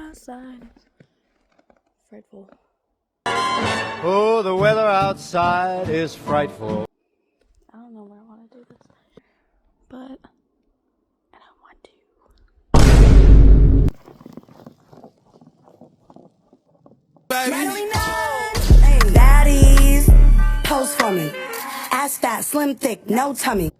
outside is frightful. Oh, the weather outside is frightful. I don't know where I want to do this, but I don't want to. Baddies, pose for me. Ass fat, slim, thick, no tummy.